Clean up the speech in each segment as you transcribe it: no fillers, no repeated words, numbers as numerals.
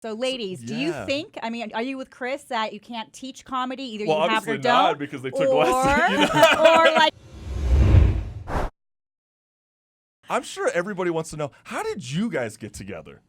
So, ladies, do you think, are you with Chris that you can't teach comedy? Either well, you have it or obviously don't? not, because they took lessons. Or like... I'm sure everybody wants to know, how did you guys get together?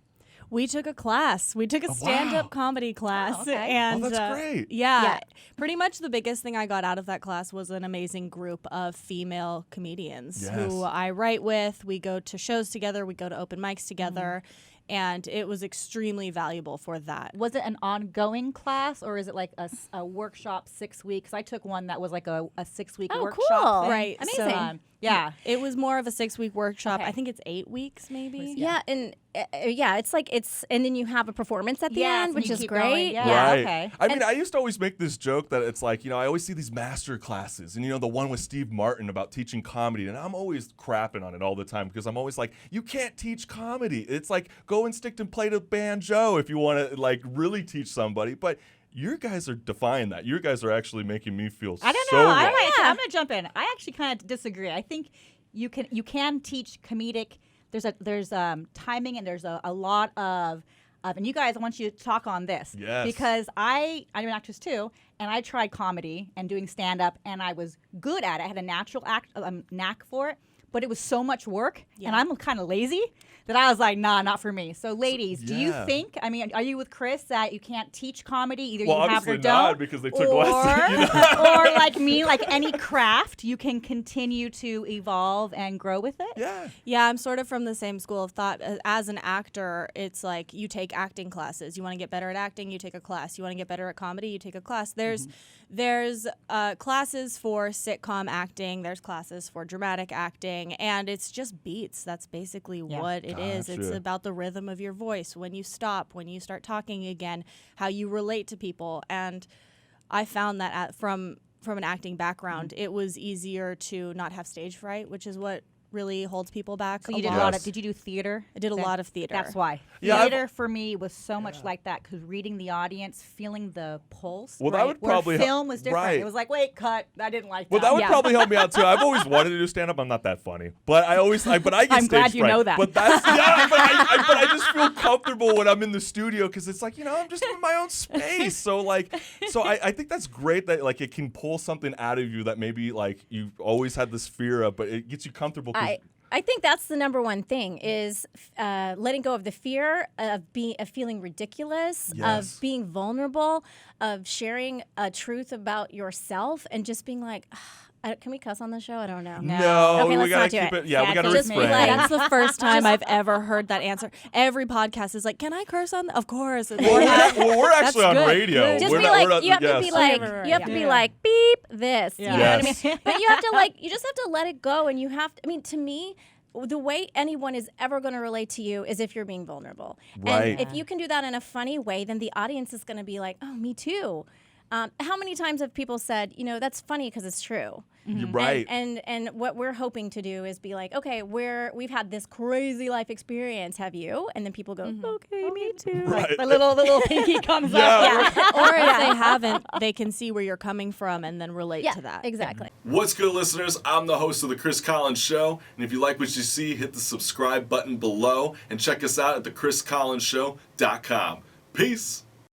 We took a class. We took a stand-up comedy class. Oh, okay. And, that's great. Yeah. Pretty much the biggest thing I got out of that class was an amazing group of female comedians who I write with. We go to shows together. We go to open mics together. And it was extremely valuable for that. Was it an ongoing class, or is it like a workshop 6 weeks? I took one that was like a 6-week workshop cool. thing. Right. Amazing. So, yeah. It was more of a 6-week workshop. Okay. I think it's 8 weeks, maybe. Yeah, and and then you have a performance at the end, which is great. Going. Yeah. Right. Okay. I mean, I used to always make this joke that it's like, I always see these master classes, and the one with Steve Martin about teaching comedy, and I'm always crapping on it all the time because I'm always like, you can't teach comedy. It's like, go and stick and play the banjo if you want to like really teach somebody, but you guys are defying that. You guys are actually making me feel I don't so know. wrong. I'm going to jump in. I actually kind of disagree. I think you can teach comedic. There's timing, and there's a lot of and you guys, I want you to talk on this. Yes. Because I'm an actress too, and I tried comedy and doing stand-up, and I was good at it. I had a natural knack for it, but it was so much work, and I'm kind of lazy, that I was like, nah, not for me. So, ladies, do you think, are you with Chris that you can't teach comedy? Either well, you have it or obviously don't? not, because they took lessons. Or like me, like any craft, you can continue to evolve and grow with it? Yeah. Yeah, I'm sort of from the same school of thought. As an actor, it's like you take acting classes. You want to get better at acting, you take a class. You want to get better at comedy, you take a class. There's classes for sitcom acting. There's classes for dramatic acting, and it's just beats. That's basically what it is. It's about the rhythm of your voice, when you stop, when you start talking again, how you relate to people. And I found that from an acting background, it was easier to not have stage fright, which is what really holds people back. So you did a lot of, did you do theater? I did a lot of theater. That's why. Yeah, theater for me was so much like that, because reading the audience, feeling the pulse. Well, that would probably where film was different. Right. It was like, wait, cut. I didn't like that. Well, that would probably help me out too. I've always wanted to do stand-up. I'm not that funny, but I get I'm stage glad you fright. know that. But that's but I just feel comfortable when I'm in the studio, because it's like, I'm just in my own space. So I think that's great that like it can pull something out of you that maybe like you've always had this fear of, but it gets you comfortable. I think that's the number one thing is letting go of the fear of feeling ridiculous, of being vulnerable, of sharing a truth about yourself, and just being like, can we cuss on the show? I don't know. No, okay, we let's gotta not do keep it. it. Yeah, we gotta just be refrain. like, That's the first time I've ever heard that answer. Every podcast is like, "Can I curse on?" Of course. We're actually on radio. Just We're be not, like, we're not, you have yes. to be like, you have to be like, beep this. You know what I mean? But you have to you just have to let it go, and you have to. I mean, to me, the way anyone is ever going to relate to you is if you're being vulnerable. Right. And if you can do that in a funny way, then the audience is going to be like, oh, me too. How many times have people said, that's funny because it's true? You're right. And what we're hoping to do is be like, okay, we've had this crazy life experience. Have you? And then people go, okay, me too. Right. The little pinky comes up. Yeah. Or if they haven't, they can see where you're coming from and then relate to that. Exactly. What's good, listeners? I'm the host of The Chris Collins Show, and if you like what you see, hit the subscribe button below and check us out at thechriscollinsshow.com. Peace.